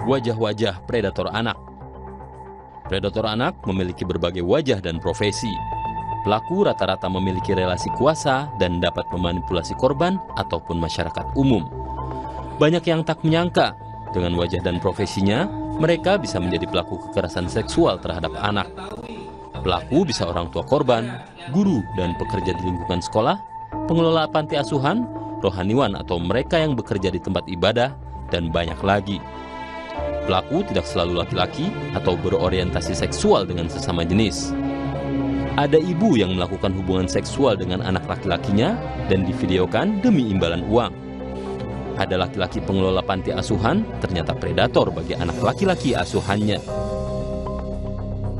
Wajah-wajah predator anak. Predator anak memiliki berbagai wajah dan profesi. Pelaku rata-rata memiliki relasi kuasa dan dapat memanipulasi korban ataupun masyarakat umum. Banyak yang tak menyangka, dengan wajah dan profesinya, mereka bisa menjadi pelaku kekerasan seksual terhadap anak. Pelaku bisa orang tua korban, guru dan pekerja di lingkungan sekolah, pengelola panti asuhan, rohaniwan atau mereka yang bekerja di tempat ibadah, dan banyak lagi. Pelaku tidak selalu laki-laki atau berorientasi seksual dengan sesama jenis. Ada ibu yang melakukan hubungan seksual dengan anak laki-lakinya dan divideokan demi imbalan uang. Ada laki-laki pengelola panti asuhan ternyata predator bagi anak laki-laki asuhannya.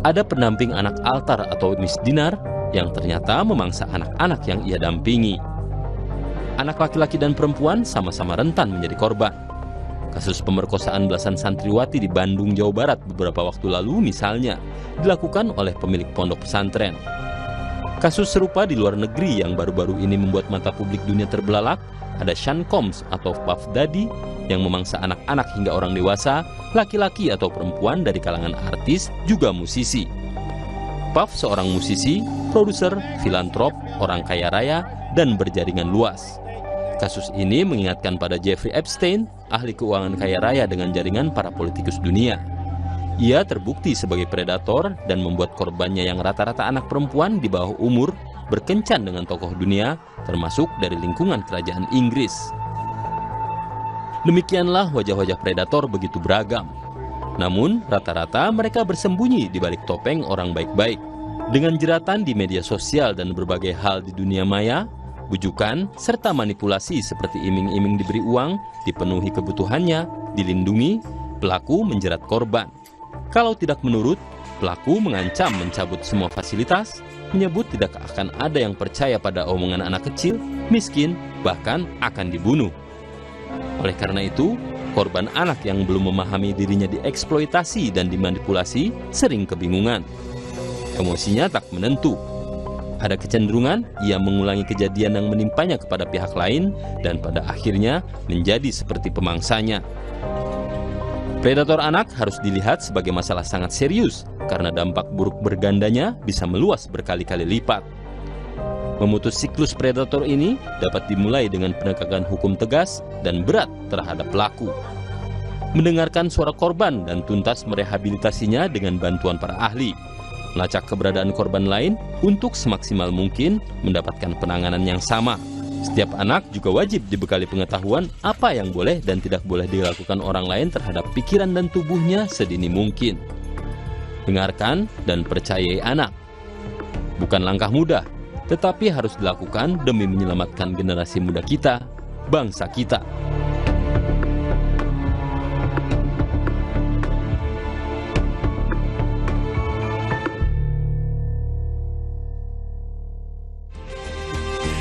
Ada pendamping anak altar atau misdinar yang ternyata memangsa anak-anak yang ia dampingi. Anak laki-laki dan perempuan sama-sama rentan menjadi korban. Kasus pemerkosaan belasan santriwati di Bandung, Jawa Barat beberapa waktu lalu misalnya dilakukan oleh pemilik pondok pesantren. Kasus serupa di luar negeri yang baru-baru ini membuat mata publik dunia terbelalak, ada Sean Combs atau Puff Daddy yang memangsa anak-anak hingga orang dewasa, laki-laki atau perempuan dari kalangan artis juga musisi. Puff seorang musisi, produser, filantrop, orang kaya raya, dan berjaringan luas. Kasus ini mengingatkan pada Jeffrey Epstein, ahli keuangan kaya raya dengan jaringan para politikus dunia. Ia terbukti sebagai predator dan membuat korbannya yang rata-rata anak perempuan di bawah umur berkencan dengan tokoh dunia, termasuk dari lingkungan kerajaan Inggris. Demikianlah wajah-wajah predator begitu beragam. Namun, rata-rata mereka bersembunyi di balik topeng orang baik-baik. Dengan jeratan di media sosial dan berbagai hal di dunia maya, bujukan, serta manipulasi seperti iming-iming diberi uang, dipenuhi kebutuhannya, dilindungi, pelaku menjerat korban. Kalau tidak menurut, pelaku mengancam mencabut semua fasilitas, menyebut tidak akan ada yang percaya pada omongan anak kecil, miskin, bahkan akan dibunuh. Oleh karena itu, korban anak yang belum memahami dirinya dieksploitasi dan dimanipulasi sering kebingungan. Emosinya tak menentu. Ada kecenderungan ia mengulangi kejadian yang menimpanya kepada pihak lain dan pada akhirnya menjadi seperti pemangsanya. Predator anak harus dilihat sebagai masalah sangat serius karena dampak buruk bergandanya bisa meluas berkali-kali lipat. Memutus siklus predator ini dapat dimulai dengan penegakan hukum tegas dan berat terhadap pelaku. Mendengarkan suara korban dan tuntas merehabilitasinya dengan bantuan para ahli. Melacak keberadaan korban lain untuk semaksimal mungkin mendapatkan penanganan yang sama. Setiap anak juga wajib dibekali pengetahuan apa yang boleh dan tidak boleh dilakukan orang lain terhadap pikiran dan tubuhnya sedini mungkin. Dengarkan dan percayai anak. Bukan langkah mudah, tetapi harus dilakukan demi menyelamatkan generasi muda kita, bangsa kita.